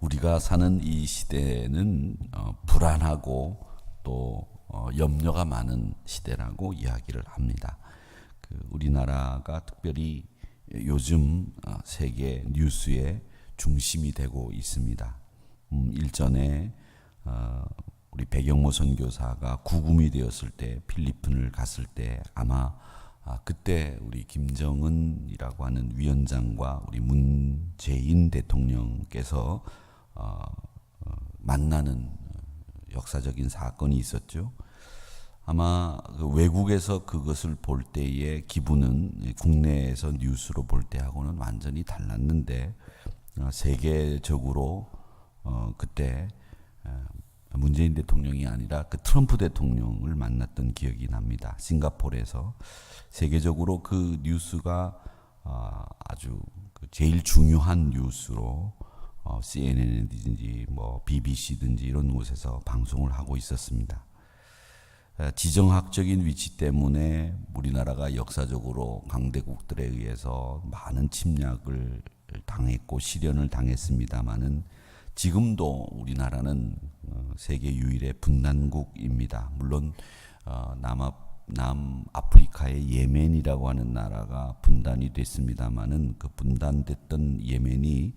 우리가 사는 이 시대는 불안하고 또 염려가 많은 시대라고 이야기를 합니다. 우리나라가 특별히 요즘 세계 뉴스의 중심이 되고 있습니다. 일전에 우리 백영모 선교사가 구금이 되었을 때 필리핀을 갔을 때 아마 그때 우리 김정은이라고 하는 위원장과 우리 문재인 대통령께서 만나는 역사적인 사건이 있었죠. 아마 외국에서 그것을 볼 때의 기분은 국내에서 뉴스로 볼 때하고는 완전히 달랐는데 세계적으로 그때 문재인 대통령이 아니라 그 트럼프 대통령을 만났던 기억이 납니다. 싱가포르에서 세계적으로 그 뉴스가 아주 제일 중요한 뉴스로 CNN이든지 뭐 BBC든지 이런 곳에서 방송을 하고 있었습니다. 지정학적인 위치 때문에 우리나라가 역사적으로 강대국들에 의해서 많은 침략을 당했고 시련을 당했습니다마는 지금도 우리나라는 세계 유일의 분단국입니다. 물론 남아프리카의 예멘이라고 하는 나라가 분단이 됐습니다마는 그 분단됐던 예멘이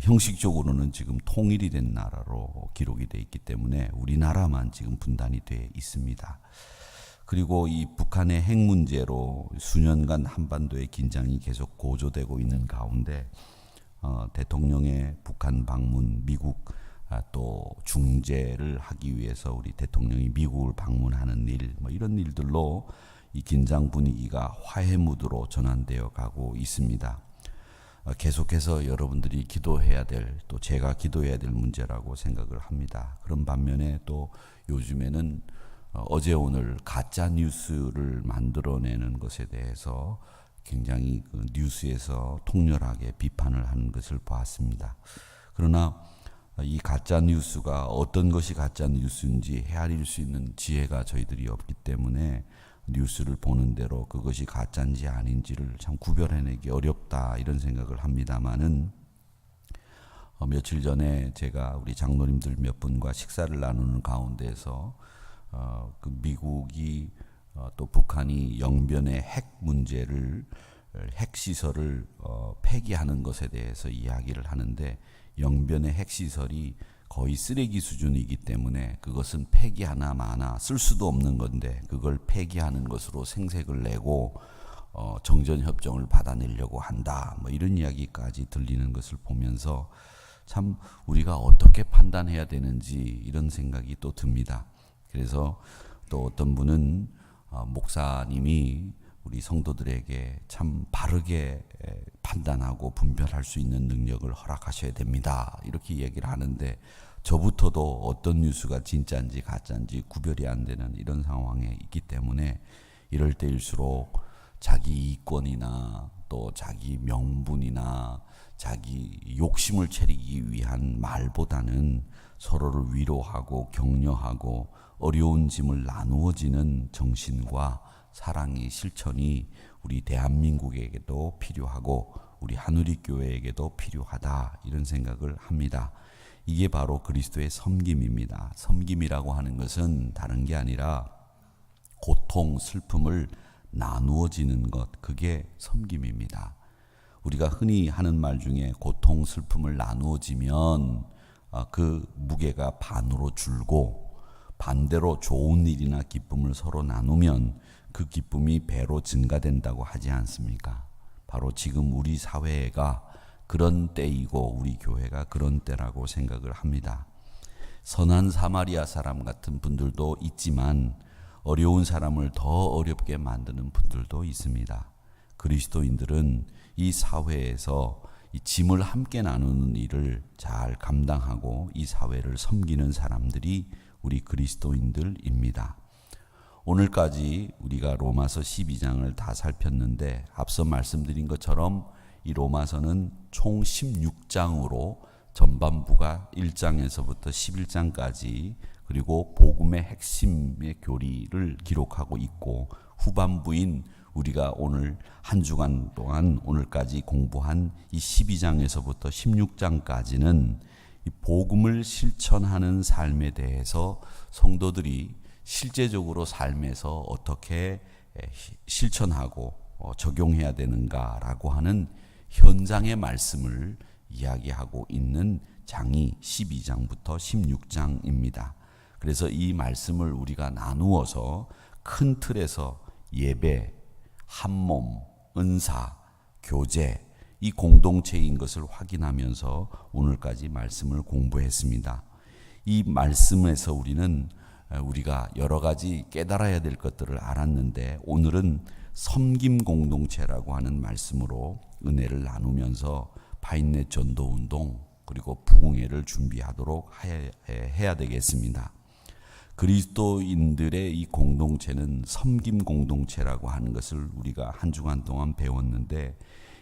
형식적으로는 지금 통일이 된 나라로 기록이 되어 있기 때문에 우리나라만 지금 분단이 되어 있습니다. 그리고 이 북한의 핵 문제로 수년간 한반도의 긴장이 계속 고조되고 있는 가운데 대통령의 북한 방문, 미국 또 중재를 하기 위해서 우리 대통령이 미국을 방문하는 일, 뭐 이런 일들로 이 긴장 분위기가 화해 무드로 전환되어 가고 있습니다. 계속해서 여러분들이 기도해야 될, 또 제가 기도해야 될 문제라고 생각을 합니다. 그런 반면에 또 요즘에는 어제 오늘 가짜 뉴스를 만들어내는 것에 대해서 굉장히 그 뉴스에서 통렬하게 비판을 하는 것을 보았습니다. 그러나 이 가짜 뉴스가 어떤 것이 가짜 뉴스인지 헤아릴 수 있는 지혜가 저희들이 없기 때문에 뉴스를 보는 대로 그것이 가짜인지 아닌지를 참 구별해내기 어렵다 이런 생각을 합니다마는 며칠 전에 제가 우리 장로님들 몇 분과 식사를 나누는 가운데서 그 미국이 또 북한이 영변의 핵 문제를 핵시설을 폐기하는 것에 대해서 이야기를 하는데 영변의 핵시설이 거의 쓰레기 수준이기 때문에 그것은 폐기하나 마나 쓸 수도 없는 건데 그걸 폐기하는 것으로 생색을 내고 정전협정을 받아내려고 한다 뭐 이런 이야기까지 들리는 것을 보면서 참 우리가 어떻게 판단해야 되는지 이런 생각이 또 듭니다. 그래서 또 어떤 분은 목사님이 우리 성도들에게 참 바르게 판단하고 분별할 수 있는 능력을 허락하셔야 됩니다. 이렇게 얘기를 하는데 저부터도 어떤 뉴스가 진짜인지 가짜인지 구별이 안 되는 이런 상황에 있기 때문에 이럴 때일수록 자기 이권이나 또 자기 명분이나 자기 욕심을 채리기 위한 말보다는 서로를 위로하고 격려하고 어려운 짐을 나누어지는 정신과 사랑의 실천이 우리 대한민국에게도 필요하고 우리 한우리교회에게도 필요하다 이런 생각을 합니다. 이게 바로 그리스도의 섬김입니다. 섬김이라고 하는 것은 다른 게 아니라 고통, 슬픔을 나누어지는 것, 그게 섬김입니다. 우리가 흔히 하는 말 중에 고통, 슬픔을 나누어지면 그 무게가 반으로 줄고 반대로 좋은 일이나 기쁨을 서로 나누면 그 기쁨이 배로 증가된다고 하지 않습니까? 바로 지금 우리 사회가 그런 때이고 우리 교회가 그런 때라고 생각을 합니다. 선한 사마리아 사람 같은 분들도 있지만 어려운 사람을 더 어렵게 만드는 분들도 있습니다. 그리스도인들은 이 사회에서 이 짐을 함께 나누는 일을 잘 감당하고 이 사회를 섬기는 사람들이 우리 그리스도인들입니다. 오늘까지 우리가 로마서 12장을 다 살폈는데 앞서 말씀드린 것처럼 이 로마서는 총 16장으로 전반부가 1장에서부터 11장까지 그리고 복음의 핵심의 교리를 기록하고 있고 후반부인 우리가 오늘 한 주간 동안 오늘까지 공부한 이 12장에서부터 16장까지는 이 복음을 실천하는 삶에 대해서 성도들이 실제적으로 삶에서 어떻게 실천하고 적용해야 되는가라고 하는 현장의 말씀을 이야기하고 있는 장이 12장부터 16장입니다. 그래서 이 말씀을 우리가 나누어서 큰 틀에서 예배, 한몸, 은사, 교제, 이 공동체인 것을 확인하면서 오늘까지 말씀을 공부했습니다. 이 말씀에서 우리가 여러 가지 깨달아야 될 것들을 알았는데 오늘은 섬김 공동체라고 하는 말씀으로 은혜를 나누면서 바인넷 전도 운동 그리고 부흥회를 준비하도록 해야 되겠습니다. 그리스도인들의 이 공동체는 섬김 공동체라고 하는 것을 우리가 한 주간 동안 배웠는데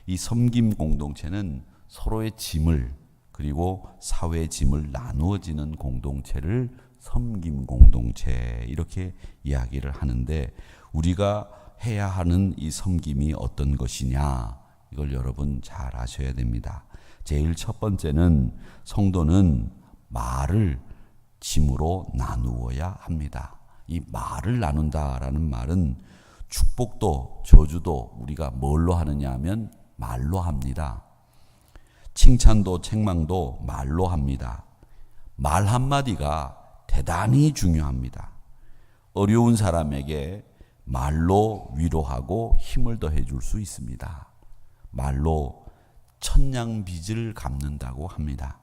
이 섬김 공동체는 서로의 짐을 그리고 사회의 짐을 나누어지는 공동체를 섬김 공동체 이렇게 이야기를 하는데 우리가 해야 하는 이 섬김이 어떤 것이냐 이걸 여러분 잘 아셔야 됩니다. 제일 첫 번째는 성도는 말을 짐으로 나누어야 합니다. 이 말을 나눈다라는 말은 축복도 저주도 우리가 뭘로 하느냐 하면 말로 합니다. 칭찬도 책망도 말로 합니다. 말 한마디가 대단히 중요합니다. 어려운 사람에게 말로 위로하고 힘을 더해 줄 수 있습니다. 말로 천냥빚을 갚는다고 합니다.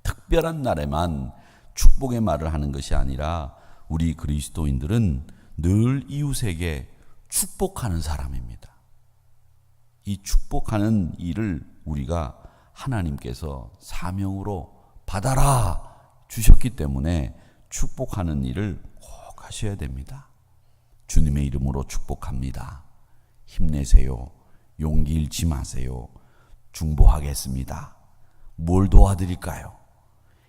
특별한 날에만 축복의 말을 하는 것이 아니라 우리 그리스도인들은 늘 이웃에게 축복하는 사람입니다. 이 축복하는 일을 우리가 하나님께서 사명으로 받아라 주셨기 때문에 축복하는 일을 꼭 하셔야 됩니다. 주님의 이름으로 축복합니다. 힘내세요. 용기 잃지 마세요. 중보하겠습니다. 뭘 도와드릴까요?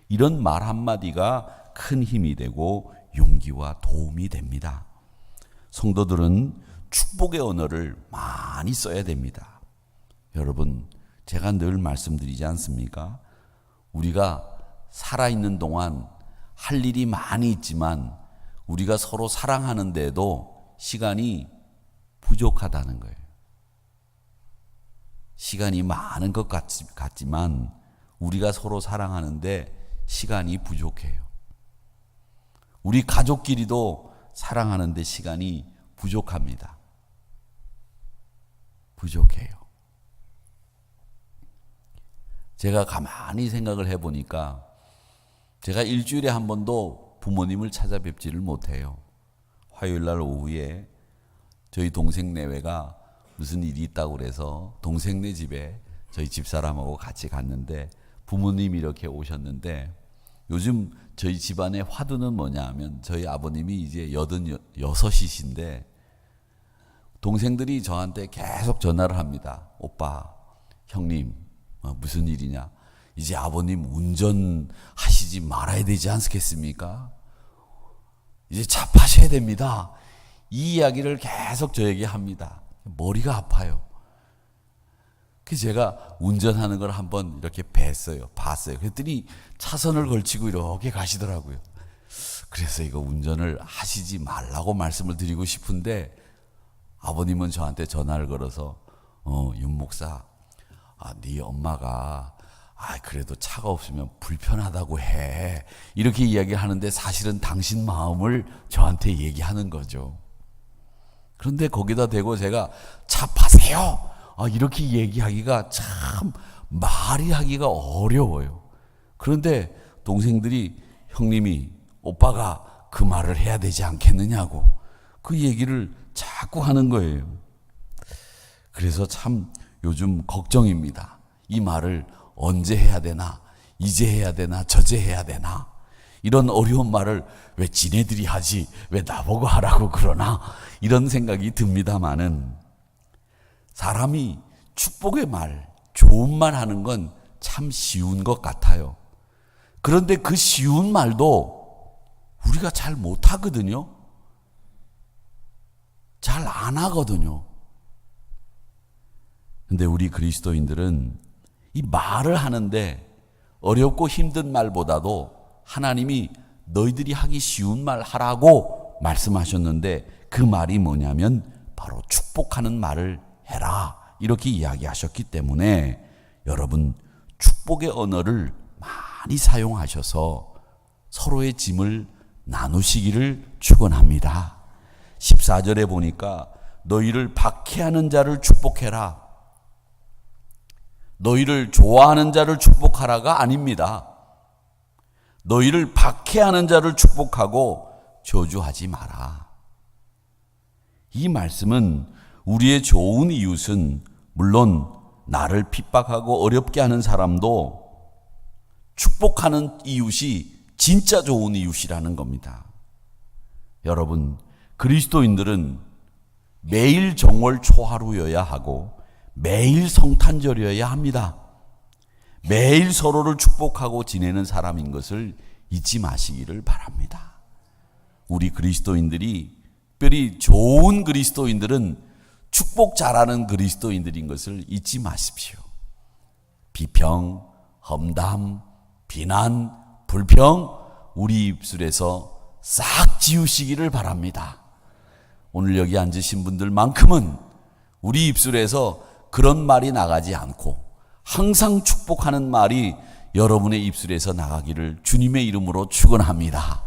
이런 말 한마디가 큰 힘이 되고 용기와 도움이 됩니다. 성도들은 축복의 언어를 많이 써야 됩니다. 여러분, 제가 늘 말씀드리지 않습니까? 우리가 살아있는 동안 할 일이 많이 있지만 우리가 서로 사랑하는데도 시간이 부족하다는 거예요. 시간이 많은 것 같지만 우리가 서로 사랑하는데 시간이 부족해요. 우리 가족끼리도 사랑하는데 시간이 부족합니다. 부족해요. 제가 가만히 생각을 해보니까 제가 일주일에 한 번도 부모님을 찾아뵙지를 못해요. 화요일날 오후에 저희 동생 내외가 무슨 일이 있다고 그래서 동생네 집에 저희 집사람하고 같이 갔는데 부모님이 이렇게 오셨는데 요즘 저희 집안의 화두는 뭐냐 하면 저희 아버님이 이제 86이신데 동생들이 저한테 계속 전화를 합니다. 오빠, 형님, 무슨 일이냐? 이제 아버님 운전하시지 말아야 되지 않겠습니까? 이제 차 파셔야 됩니다. 이 이야기를 계속 저에게 합니다. 머리가 아파요. 그래서 제가 운전하는 걸 한번 이렇게 봤어요. 그랬더니 차선을 걸치고 이렇게 가시더라고요. 그래서 이거 운전을 하시지 말라고 말씀을 드리고 싶은데 아버님은 저한테 전화를 걸어서 윤 목사, 네 엄마가 그래도 차가 없으면 불편하다고 해. 이렇게 이야기하는데 사실은 당신 마음을 저한테 얘기하는 거죠. 그런데 거기다 대고 제가 차 파세요. 이렇게 얘기하기가 참 말이 하기가 어려워요. 그런데 동생들이 형님이 오빠가 그 말을 해야 되지 않겠느냐고 그 얘기를 자꾸 하는 거예요. 그래서 참 요즘 걱정입니다. 이 말을 언제 해야 되나? 이제 해야 되나? 저제 해야 되나? 이런 어려운 말을 왜 지네들이 하지? 왜 나보고 하라고 그러나? 이런 생각이 듭니다마는 사람이 축복의 말, 좋은 말 하는 건 참 쉬운 것 같아요. 그런데 그 쉬운 말도 우리가 잘 못하거든요. 잘 안 하거든요. 근데 우리 그리스도인들은 이 말을 하는데 어렵고 힘든 말보다도 하나님이 너희들이 하기 쉬운 말 하라고 말씀하셨는데 그 말이 뭐냐면 바로 축복하는 말을 해라 이렇게 이야기하셨기 때문에 여러분 축복의 언어를 많이 사용하셔서 서로의 짐을 나누시기를 축원합니다. 14절에 보니까 너희를 박해하는 자를 축복해라. 너희를 좋아하는 자를 축복하라가 아닙니다. 너희를 박해하는 자를 축복하고 저주하지 마라. 이 말씀은 우리의 좋은 이웃은 물론 나를 핍박하고 어렵게 하는 사람도 축복하는 이웃이 진짜 좋은 이웃이라는 겁니다. 여러분, 그리스도인들은 매일 정월 초하루여야 하고 매일 성탄절이어야 합니다. 매일 서로를 축복하고 지내는 사람인 것을 잊지 마시기를 바랍니다. 우리 그리스도인들이, 특별히 좋은 그리스도인들은 축복 잘하는 그리스도인들인 것을 잊지 마십시오. 비평, 험담, 비난, 불평 우리 입술에서 싹 지우시기를 바랍니다. 오늘 여기 앉으신 분들만큼은 우리 입술에서 그런 말이 나가지 않고 항상 축복하는 말이 여러분의 입술에서 나가기를 주님의 이름으로 축원합니다.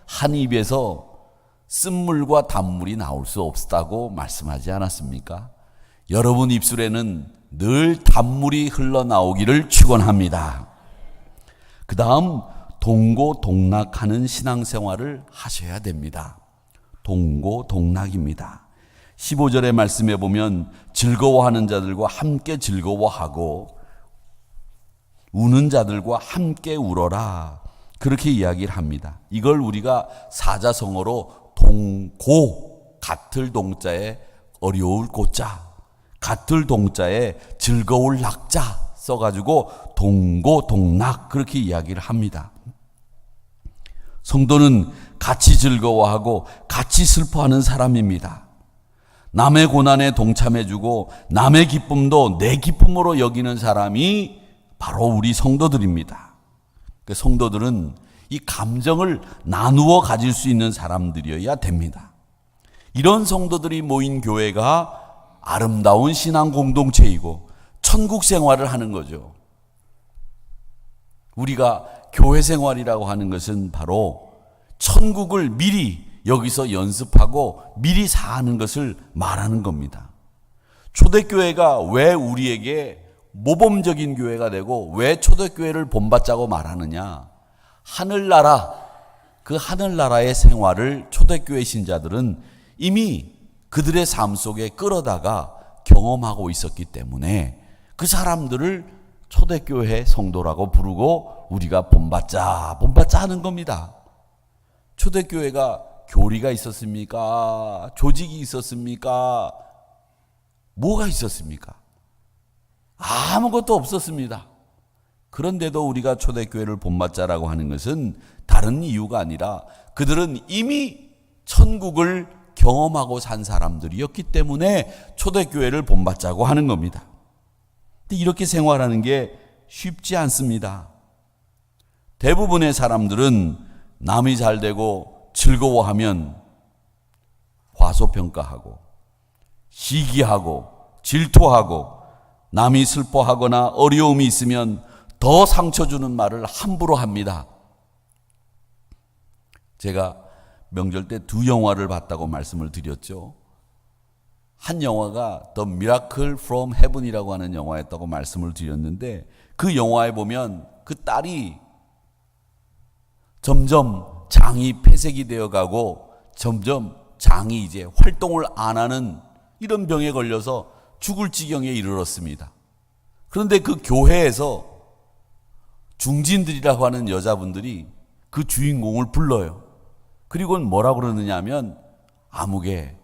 한 입에서 쓴물과 단물이 나올 수 없다고 말씀하지 않았습니까? 여러분 입술에는 늘 단물이 흘러나오기를 축원합니다. 그 다음 동고동락하는 신앙생활을 하셔야 됩니다. 동고동락입니다. 15절의 말씀에 보면 즐거워하는 자들과 함께 즐거워하고 우는 자들과 함께 울어라 그렇게 이야기를 합니다. 이걸 우리가 사자성어로 동고, 같을 동자에 어려울 고자, 같을 동자에 즐거울 낙자 써가지고 동고동락 그렇게 이야기를 합니다. 성도는 같이 즐거워하고 같이 슬퍼하는 사람입니다. 남의 고난에 동참해주고 남의 기쁨도 내 기쁨으로 여기는 사람이 바로 우리 성도들입니다. 성도들은 이 감정을 나누어 가질 수 있는 사람들이어야 됩니다. 이런 성도들이 모인 교회가 아름다운 신앙 공동체이고 천국 생활을 하는 거죠. 우리가 교회 생활이라고 하는 것은 바로 천국을 미리 여기서 연습하고 미리 사는 것을 말하는 겁니다. 초대교회가 왜 우리에게 모범적인 교회가 되고 왜 초대교회를 본받자고 말하느냐? 하늘나라, 그 하늘나라의 생활을 초대교회 신자들은 이미 그들의 삶 속에 끌어다가 경험하고 있었기 때문에 그 사람들을 초대교회 성도라고 부르고 우리가 본받자 하는 겁니다. 초대교회가 교리가 있었습니까? 조직이 있었습니까? 뭐가 있었습니까? 아무것도 없었습니다. 그런데도 우리가 초대교회를 본받자라고 하는 것은 다른 이유가 아니라 그들은 이미 천국을 경험하고 산 사람들이었기 때문에 초대교회를 본받자고 하는 겁니다. 근데 이렇게 생활하는 게 쉽지 않습니다. 대부분의 사람들은 남이 잘 되고 즐거워하면 과소평가하고 시기하고 질투하고 남이 슬퍼하거나 어려움이 있으면 더 상처 주는 말을 함부로 합니다. 제가 명절 때 두 영화를 봤다고 말씀을 드렸죠. 한 영화가 The Miracle from Heaven이라고 하는 영화였다고 말씀을 드렸는데 그 영화에 보면 그 딸이 점점 장이 폐색이 되어가고 점점 장이 이제 활동을 안 하는 이런 병에 걸려서 죽을 지경에 이르렀습니다. 그런데 그 교회에서 중진들이라고 하는 여자분들이 그 주인공을 불러요. 그리고 뭐라고 그러느냐 하면 아무개,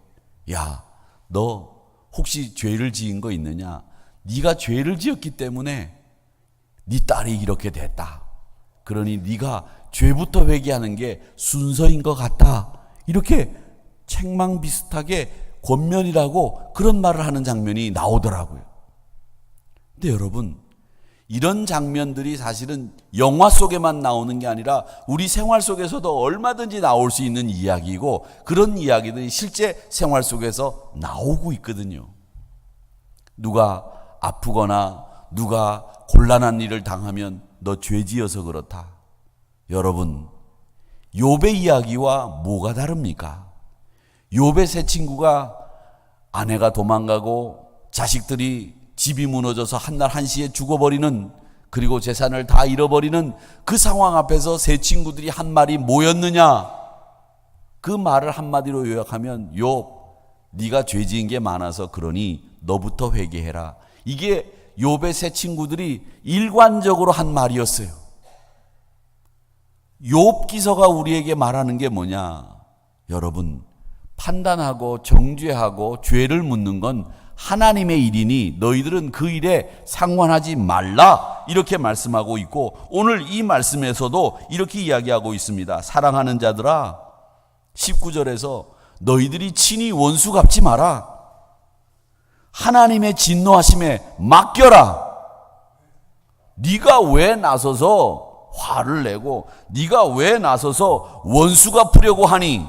야, 너 혹시 죄를 지은 거 있느냐? 네가 죄를 지었기 때문에 네 딸이 이렇게 됐다. 그러니 네가 죄부터 회개하는 게 순서인 것 같다. 이렇게 책망 비슷하게 권면이라고 그런 말을 하는 장면이 나오더라고요. 근데 여러분, 이런 장면들이 사실은 영화 속에만 나오는 게 아니라 우리 생활 속에서도 얼마든지 나올 수 있는 이야기이고, 그런 이야기들이 실제 생활 속에서 나오고 있거든요. 누가 아프거나 누가 곤란한 일을 당하면 너 죄지어서 그렇다. 여러분, 욥의 이야기와 뭐가 다릅니까? 욥의 세 친구가 아내가 도망가고 자식들이 집이 무너져서 한날 한시에 죽어버리는, 그리고 재산을 다 잃어버리는 그 상황 앞에서 세 친구들이 한 말이 뭐였느냐? 그 말을 한마디로 요약하면, 욥, 네가 죄 지은 게 많아서 그러니 너부터 회개해라. 이게 욥의 세 친구들이 일관적으로 한 말이었어요. 욥기서가 우리에게 말하는 게 뭐냐? 여러분, 판단하고 정죄하고 죄를 묻는 건 하나님의 일이니 너희들은 그 일에 상관하지 말라, 이렇게 말씀하고 있고, 오늘 이 말씀에서도 이렇게 이야기하고 있습니다. 사랑하는 자들아, 19절에서 너희들이 친히 원수 갚지 마라. 하나님의 진노하심에 맡겨라. 네가 왜 나서서 화를 내고 네가 왜 나서서 원수 갚으려고 하니?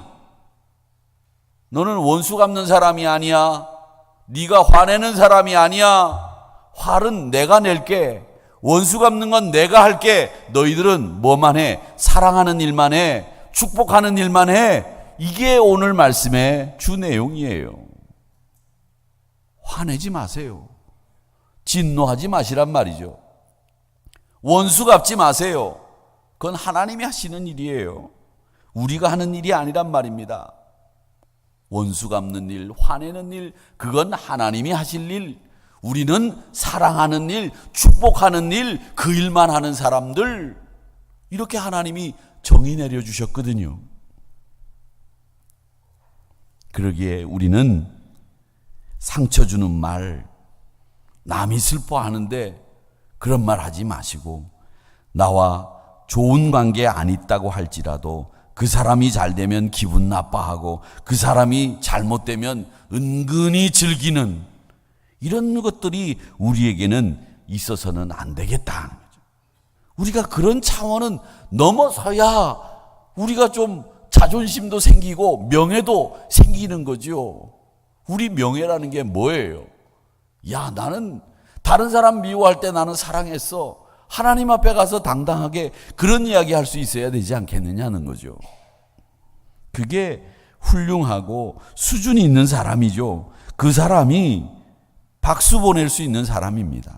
너는 원수 갚는 사람이 아니야. 네가 화내는 사람이 아니야. 화는 내가 낼게. 원수 갚는 건 내가 할게. 너희들은 뭐만 해? 사랑하는 일만 해. 축복하는 일만 해. 이게 오늘 말씀의 주 내용이에요. 화내지 마세요. 진노하지 마시란 말이죠. 원수 갚지 마세요. 그건 하나님이 하시는 일이에요. 우리가 하는 일이 아니란 말입니다. 원수 갚는 일, 화내는 일, 그건 하나님이 하실 일. 우리는 사랑하는 일, 축복하는 일, 그 일만 하는 사람들, 이렇게 하나님이 정의 내려주셨거든요. 그러기에 우리는 상처 주는 말, 남이 슬퍼하는데 그런 말 하지 마시고, 나와 좋은 관계 안 있다고 할지라도 그 사람이 잘 되면 기분 나빠하고 그 사람이 잘못되면 은근히 즐기는 이런 것들이 우리에게는 있어서는 안 되겠다는 거죠. 우리가 그런 차원은 넘어서야 우리가 좀 자존심도 생기고 명예도 생기는 거죠. 우리 명예라는 게 뭐예요? 야, 나는 다른 사람 미워할 때 나는 사랑했어. 하나님 앞에 가서 당당하게 그런 이야기 할 수 있어야 되지 않겠느냐는 거죠. 그게 훌륭하고 수준이 있는 사람이죠. 그 사람이 박수 보낼 수 있는 사람입니다.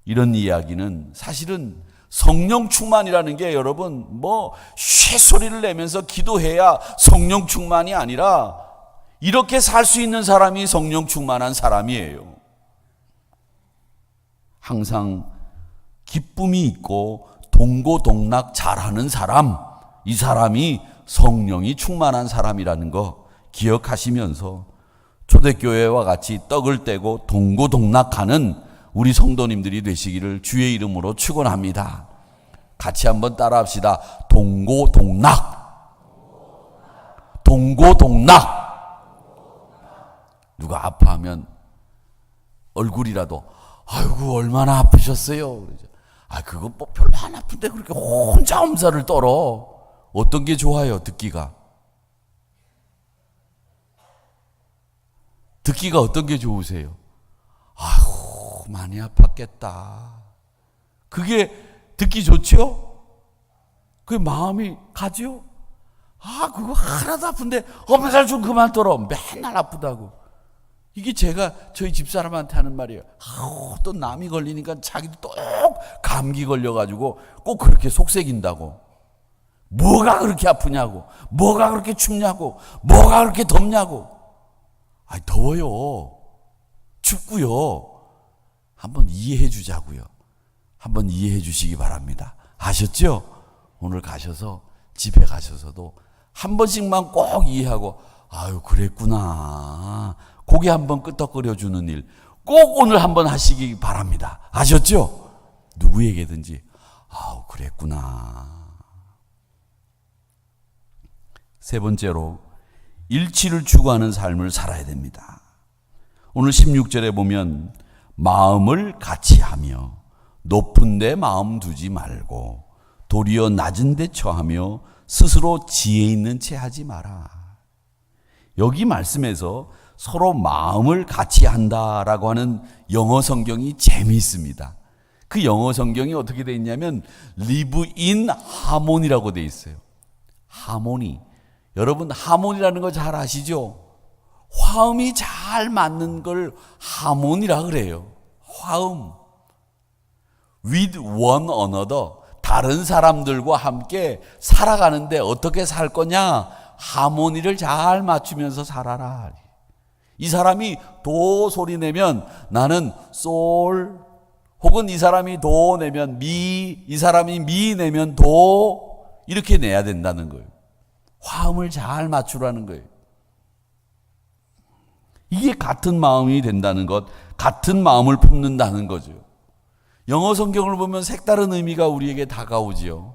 이런 이야기는 사실은 성령 충만이라는 게, 여러분, 뭐 쇠소리를 내면서 기도해야 성령 충만이 아니라 이렇게 살 수 있는 사람이 성령 충만한 사람이에요. 항상 기쁨이 있고 동고동락 잘하는 사람, 이 사람이 성령이 충만한 사람이라는 거 기억하시면서 초대교회와 같이 떡을 떼고 동고동락하는 우리 성도님들이 되시기를 주의 이름으로 축원합니다. 같이 한번 따라합시다. 동고동락. 동고동락. 누가 아파하면 얼굴이라도 아이고 얼마나 아프셨어요. 아, 그거 뭐 별로 안 아픈데 그렇게 혼자 엄살을 떨어. 어떤 게 좋아요? 듣기가 어떤 게 좋으세요? 아휴 많이 아팠겠다. 그게 듣기 좋죠? 그게 마음이 가죠? 아, 그거 하나도 아픈데 엄살 좀 그만 떨어. 맨날 아프다고. 이게 제가 저희 집사람한테 하는 말이에요. 아우, 또 남이 걸리니까 자기도 또 감기 걸려가지고 꼭 그렇게 속색인다고. 뭐가 그렇게 아프냐고, 뭐가 그렇게 춥냐고, 뭐가 그렇게 덥냐고. 아, 더워요, 춥고요. 한번 이해해 주자고요. 한번 이해해 주시기 바랍니다. 아셨죠? 오늘 가셔서 집에 가셔서도 한 번씩만 꼭 이해하고, 아유 그랬구나, 고개 한번 끄덕거려 주는 일 꼭 오늘 한번 하시기 바랍니다. 아셨죠? 누구에게든지 아우 그랬구나. 세 번째로 일치를 추구하는 삶을 살아야 됩니다. 오늘 16절에 보면 마음을 같이 하며 높은 데 마음 두지 말고 도리어 낮은 데 처하며 스스로 지혜 있는 채 하지 마라. 여기 말씀에서 서로 마음을 같이 한다라고 하는 영어 성경이 재미있습니다. 그 영어 성경이 어떻게 되어 있냐면 live in harmony라고 되어 있어요. 하모니. 여러분 하모니라는 거 잘 아시죠? 화음이 잘 맞는 걸 하모니라 그래요. 화음. with one another. 다른 사람들과 함께 살아가는데 어떻게 살 거냐? 하모니를 잘 맞추면서 살아라. 이 사람이 도 소리 내면 나는 솔, 혹은 이 사람이 도 내면 미, 이 사람이 미 내면 도, 이렇게 내야 된다는 거예요. 화음을 잘 맞추라는 거예요. 이게 같은 마음이 된다는 것, 같은 마음을 품는다는 거죠. 영어 성경을 보면 색다른 의미가 우리에게 다가오지요.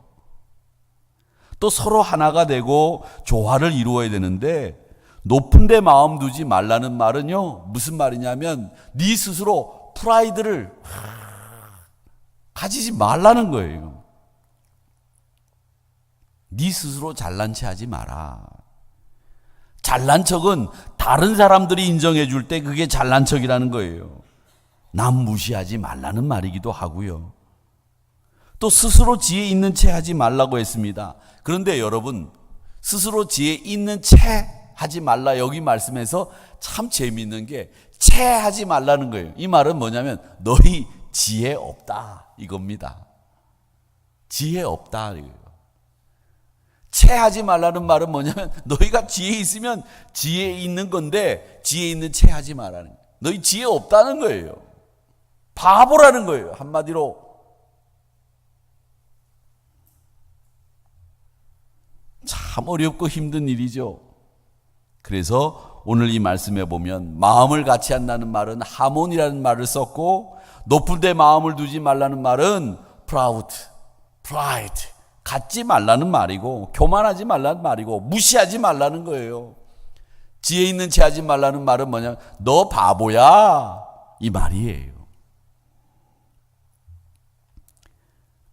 또 서로 하나가 되고 조화를 이루어야 되는데 높은 데 마음 두지 말라는 말은요, 무슨 말이냐면 네 스스로 프라이드를 가지지 말라는 거예요. 네 스스로 잘난 체 하지 마라. 잘난 척은 다른 사람들이 인정해 줄 때 그게 잘난 척이라는 거예요. 남 무시하지 말라는 말이기도 하고요. 또 스스로 지혜 있는 채 하지 말라고 했습니다. 그런데 여러분, 스스로 지혜 있는 채 하지 말라 여기 말씀에서 참 재미있는 게 채 하지 말라는 거예요. 이 말은 뭐냐면 너희 지혜 없다 이겁니다. 지혜 없다 이거예요. 채하지 말라는 말은 뭐냐면 너희가 지혜 있으면 지혜 있는 건데 지혜 있는 채 하지 말라는 거예요. 너희 지혜 없다는 거예요. 바보라는 거예요. 한마디로. 참 어렵고 힘든 일이죠. 그래서 오늘 이 말씀에 보면 마음을 같이 한다는 말은 하모니라는 말을 썼고 높은 데 마음을 두지 말라는 말은 proud, pride, 갖지 말라는 말이고 교만하지 말라는 말이고 무시하지 말라는 거예요. 지혜 있는 채 하지 말라는 말은 뭐냐? 너 바보야 이 말이에요.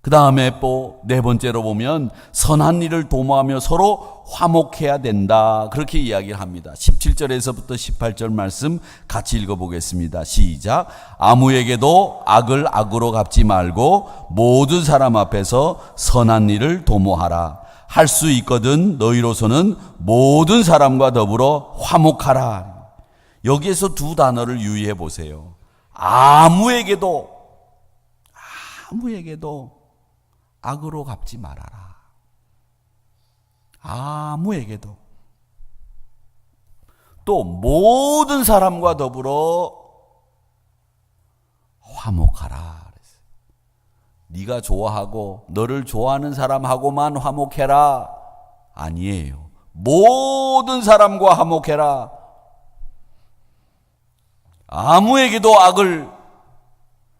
그 다음에 또 네 번째로 보면 선한 일을 도모하며 서로 화목해야 된다. 그렇게 이야기를 합니다. 17절에서부터 18절 말씀 같이 읽어보겠습니다. 시작. 아무에게도 악을 악으로 갚지 말고 모든 사람 앞에서 선한 일을 도모하라. 할 수 있거든 너희로서는 모든 사람과 더불어 화목하라. 여기에서 두 단어를 유의해 보세요. 아무에게도 악으로 갚지 말아라. 아무에게도. 또 모든 사람과 더불어 화목하라. 네가 좋아하고 너를 좋아하는 사람하고만 화목해라. 아니에요. 모든 사람과 화목해라. 아무에게도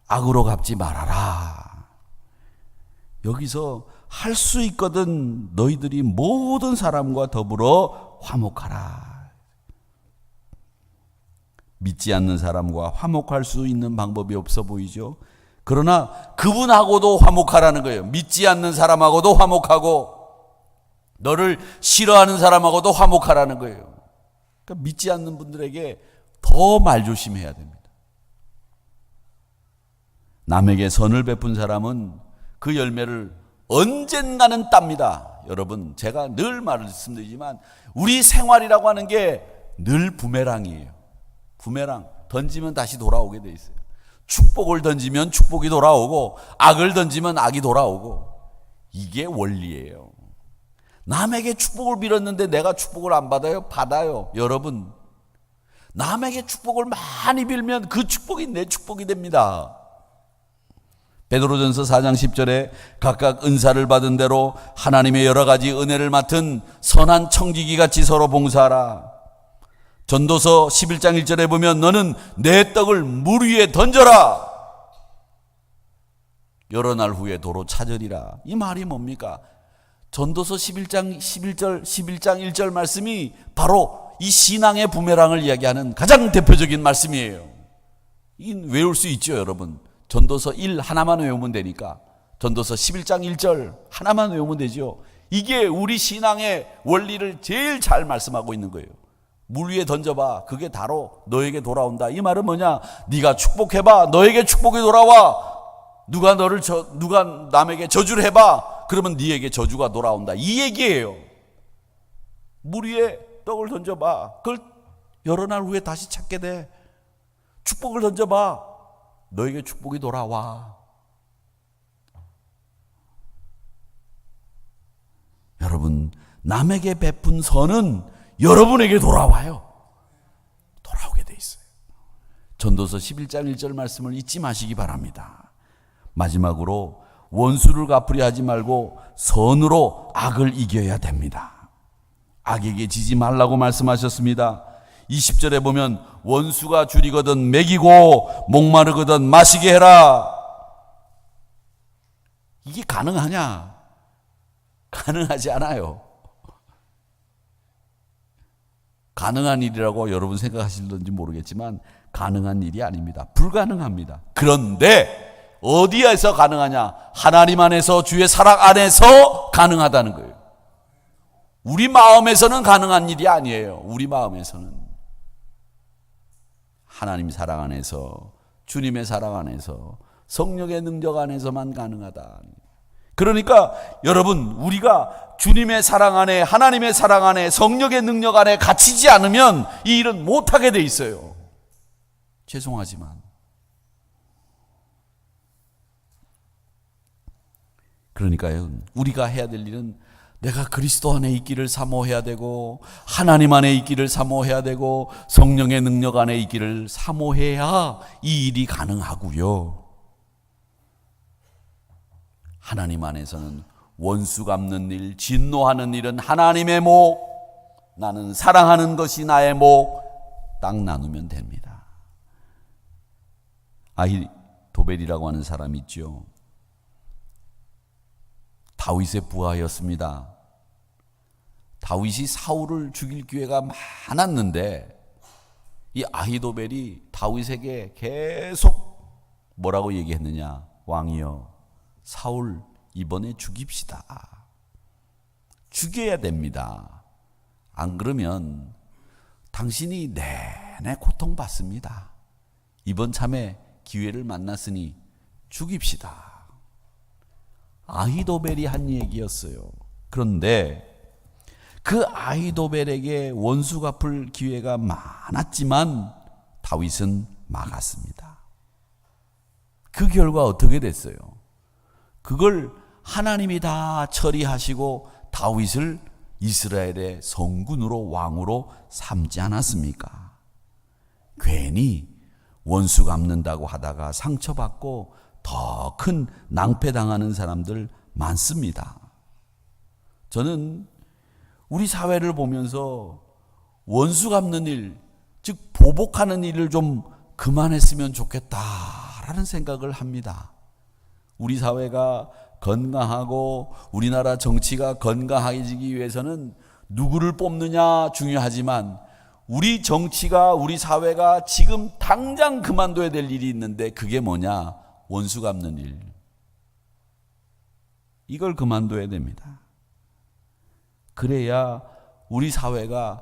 악으로 갚지 말아라. 여기서 할 수 있거든 너희들이 모든 사람과 더불어 화목하라. 믿지 않는 사람과 화목할 수 있는 방법이 없어 보이죠. 그러나 그분하고도 화목하라는 거예요. 믿지 않는 사람하고도 화목하고 너를 싫어하는 사람하고도 화목하라는 거예요. 그러니까 믿지 않는 분들에게 더 말조심해야 됩니다. 남에게 선을 베푼 사람은 그 열매를 언젠가는 땁니다. 여러분, 제가 늘 말씀드리지만 우리 생활이라고 하는 게 늘 부메랑이에요. 부메랑. 던지면 다시 돌아오게 돼 있어요. 축복을 던지면 축복이 돌아오고 악을 던지면 악이 돌아오고 이게 원리예요. 남에게 축복을 빌었는데 내가 축복을 안 받아요? 받아요. 여러분, 남에게 축복을 많이 빌면 그 축복이 내 축복이 됩니다. 베드로전서 4장 10절에 각각 은사를 받은 대로 하나님의 여러 가지 은혜를 맡은 선한 청지기 같이 서로 봉사하라. 전도서 11장 1절에 보면 너는 내 떡을 물 위에 던져라. 여러 날 후에 도로 찾으리라. 이 말이 뭡니까? 전도서 11장 1절 말씀이 바로 이 신앙의 부메랑을 이야기하는 가장 대표적인 말씀이에요. 외울 수 있죠, 여러분. 전도서 1 하나만 외우면 되니까. 전도서 11장 1절 하나만 외우면 되죠. 이게 우리 신앙의 원리를 제일 잘 말씀하고 있는 거예요. 물 위에 던져봐. 그게 다로 너에게 돌아온다. 이 말은 뭐냐? 네가 축복해봐. 너에게 축복이 돌아와. 누가 남에게 저주를 해봐. 그러면 네에게 저주가 돌아온다. 이 얘기예요. 물 위에 떡을 던져봐. 그걸 여러 날 후에 다시 찾게 돼. 축복을 던져봐. 너에게 축복이 돌아와. 여러분, 남에게 베푼 선은 여러분에게 돌아와요. 돌아오게 돼 있어요. 전도서 11장 1절 말씀을 잊지 마시기 바랍니다. 마지막으로 원수를 갚으려 하지 말고 선으로 악을 이겨야 됩니다. 악에게 지지 말라고 말씀하셨습니다. 20절에 보면 원수가 줄이거든 먹이고 목마르거든 마시게 해라. 이게 가능하냐? 가능하지 않아요. 가능한 일이라고 여러분 생각하실런지 모르겠지만 가능한 일이 아닙니다. 불가능합니다. 그런데 어디에서 가능하냐? 하나님 안에서, 주의 사랑 안에서 가능하다는 거예요. 우리 마음에서는 가능한 일이 아니에요. 우리 마음에서는 하나님 사랑 안에서, 주님의 사랑 안에서, 성령의 능력 안에서만 가능하다. 그러니까 여러분, 우리가 주님의 사랑 안에, 하나님의 사랑 안에, 성령의 능력 안에 갇히지 않으면 이 일은 못하게 돼 있어요. 죄송하지만. 그러니까요, 우리가 해야 될 일은 내가 그리스도 안에 있기를 사모해야 되고, 하나님 안에 있기를 사모해야 되고, 성령의 능력 안에 있기를 사모해야 이 일이 가능하고요. 하나님 안에서는 원수 갚는 일, 진노하는 일은 하나님의 목, 나는 사랑하는 것이 나의 목, 딱 나누면 됩니다. 아히도벨이라고 하는 사람이 있죠. 다윗의 부하였습니다. 다윗이 사울을 죽일 기회가 많았는데 이 아히도벨이 다윗에게 계속 뭐라고 얘기했느냐? 왕이여, 사울 이번에 죽입시다. 죽여야 됩니다. 안 그러면 당신이 내내 고통받습니다. 이번 참에 기회를 만났으니 죽입시다. 아히도벨이 한 얘기였어요. 그런데 그 아히도벨에게 원수 갚을 기회가 많았지만 다윗은 막았습니다. 그 결과 어떻게 됐어요? 그걸 하나님이 다 처리하시고 다윗을 이스라엘의 성군으로, 왕으로 삼지 않았습니까? 괜히 원수 갚는다고 하다가 상처받고 더 큰 낭패당하는 사람들 많습니다. 저는 우리 사회를 보면서 원수 갚는 일, 즉 보복하는 일을 좀 그만했으면 좋겠다라는 생각을 합니다. 우리 사회가 건강하고 우리나라 정치가 건강해지기 위해서는 누구를 뽑느냐 중요하지만 우리 정치가, 우리 사회가 지금 당장 그만둬야 될 일이 있는데 그게 뭐냐? 원수 갚는 일. 이걸 그만둬야 됩니다. 그래야 우리 사회가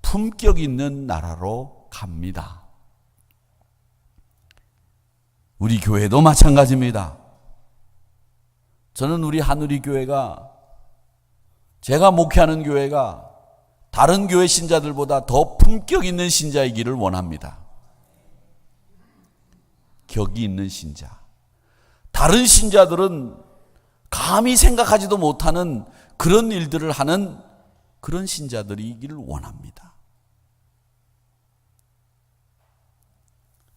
품격 있는 나라로 갑니다. 우리 교회도 마찬가지입니다. 저는 우리 하누리 교회가, 제가 목회하는 교회가 다른 교회 신자들보다 더 품격 있는 신자이기를 원합니다. 격이 있는 신자. 다른 신자들은 감히 생각하지도 못하는 그런 일들을 하는 그런 신자들이기를 원합니다.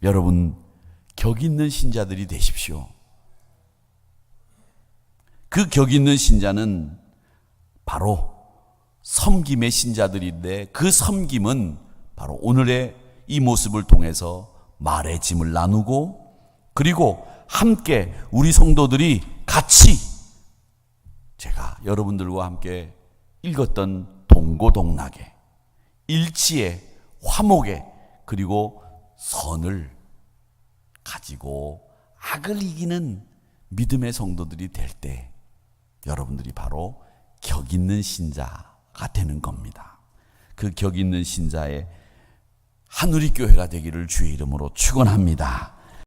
여러분, 격 있는 신자들이 되십시오. 그 격 있는 신자는 바로 섬김의 신자들인데 그 섬김은 바로 오늘의 이 모습을 통해서 말의 짐을 나누고 그리고 함께 우리 성도들이 같이 제가 여러분들과 함께 읽었던 동고동락의 일치에, 화목에, 그리고 선을 가지고 악을 이기는 믿음의 성도들이 될 때 여러분들이 바로 격 있는 신자가 되는 겁니다. 그 격 있는 신자의 한우리교회가 되기를 주의 이름으로 축원합니다.